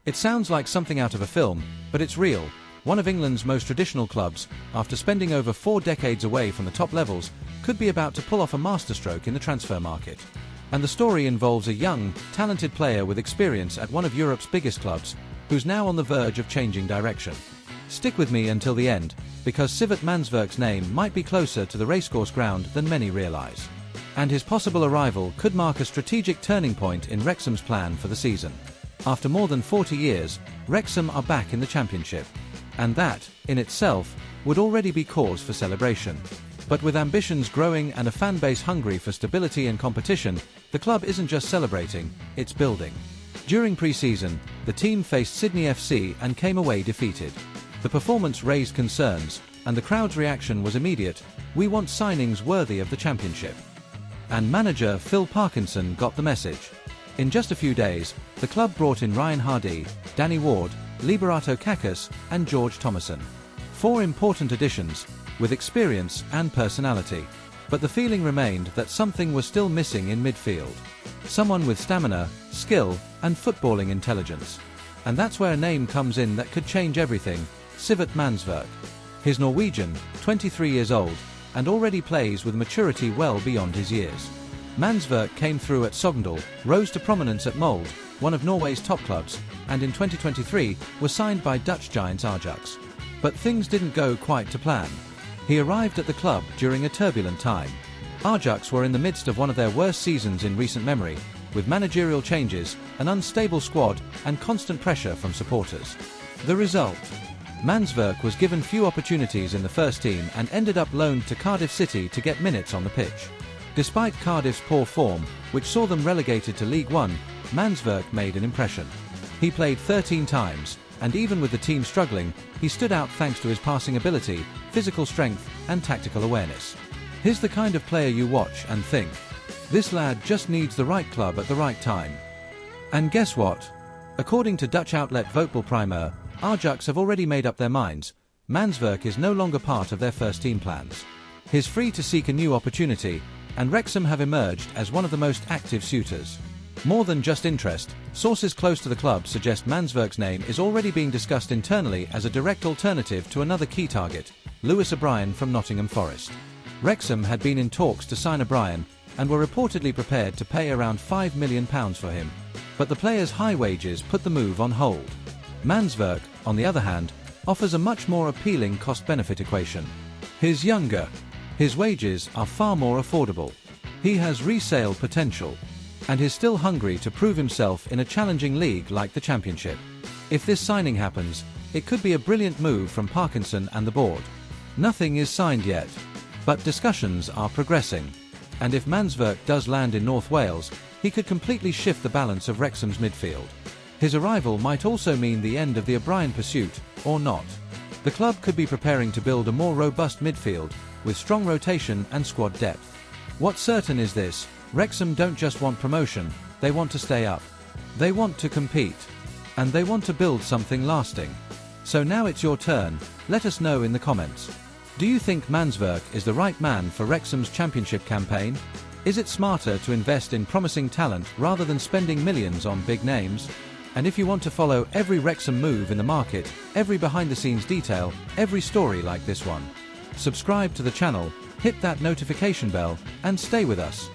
It sounds like something out of a film, but it's real. One of England's most traditional clubs, after spending over 4 decades away from the top levels, could be about to pull off a masterstroke in the transfer market. And the story involves a young, talented player with experience at one of Europe's biggest clubs, who's now on the verge of changing direction. Stick with me until the end, because Sivert Mannsverk's name might be closer to the racecourse ground than many realise. And his possible arrival could mark a strategic turning point in Wrexham's plan for the season. After more than 40 years, Wrexham are back in the Championship. And that, in itself, would already be cause for celebration. But with ambitions growing and a fan base hungry for stability and competition, the club isn't just celebrating, it's building. During pre-season, the team faced Sydney FC and came away defeated. The performance raised concerns, and the crowd's reaction was immediate: we want signings worthy of the Championship. And manager Phil Parkinson got the message. In just a few days, the club brought in Ryan Hardy, Danny Ward, Liberato Kakas, and George Thomason. 4 important additions, with experience and personality. But the feeling remained that something was still missing in midfield. Someone with stamina, skill, and footballing intelligence. And that's where a name comes in that could change everything: Sivert Mannsverk. He's Norwegian, 23 years old, and already plays with maturity well beyond his years. Mannsverk came through at Sogndal, rose to prominence at Molde, one of Norway's top clubs, and in 2023 was signed by Dutch giants Ajax. But things didn't go quite to plan. He arrived at the club during a turbulent time. Ajax were in the midst of one of their worst seasons in recent memory, with managerial changes, an unstable squad, and constant pressure from supporters. The result? Mannsverk was given few opportunities in the first team and ended up loaned to Cardiff City to get minutes on the pitch. Despite Cardiff's poor form, which saw them relegated to League One, Mannsverk made an impression. He played 13 times, and even with the team struggling, he stood out thanks to his passing ability, physical strength, and tactical awareness. He's the kind of player you watch and think, this lad just needs the right club at the right time. And guess what? According to Dutch outlet Voetbal Primeur, Ajax have already made up their minds. Mannsverk is no longer part of their first team plans. He's free to seek a new opportunity, and Wrexham have emerged as one of the most active suitors. More than just interest, sources close to the club suggest Mannsverk's name is already being discussed internally as a direct alternative to another key target, Lewis O'Brien from Nottingham Forest. Wrexham had been in talks to sign O'Brien, and were reportedly prepared to pay around £5 million for him. But the player's high wages put the move on hold. Mannsverk, on the other hand, offers a much more appealing cost-benefit equation. He's younger. His wages are far more affordable. He has resale potential, and is still hungry to prove himself in a challenging league like the Championship. If this signing happens, it could be a brilliant move from Parkinson and the board. Nothing is signed yet, but discussions are progressing. And if Mannsverk does land in North Wales, he could completely shift the balance of Wrexham's midfield. His arrival might also mean the end of the O'Brien pursuit, or not. The club could be preparing to build a more robust midfield, with strong rotation and squad depth. What's certain is this: Wrexham don't just want promotion, they want to stay up. They want to compete. And they want to build something lasting. So now it's your turn, let us know in the comments. Do you think Mannsverk is the right man for Wrexham's Championship campaign? Is it smarter to invest in promising talent rather than spending millions on big names? And if you want to follow every Wrexham move in the market, every behind-the-scenes detail, every story like this one, subscribe to the channel, hit that notification bell, and stay with us.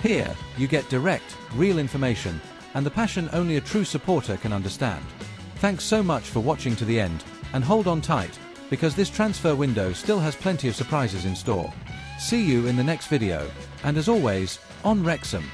Here, you get direct, real information, and the passion only a true supporter can understand. Thanks so much for watching to the end, and hold on tight, because this transfer window still has plenty of surprises in store. See you in the next video, and as always, on Wrexham.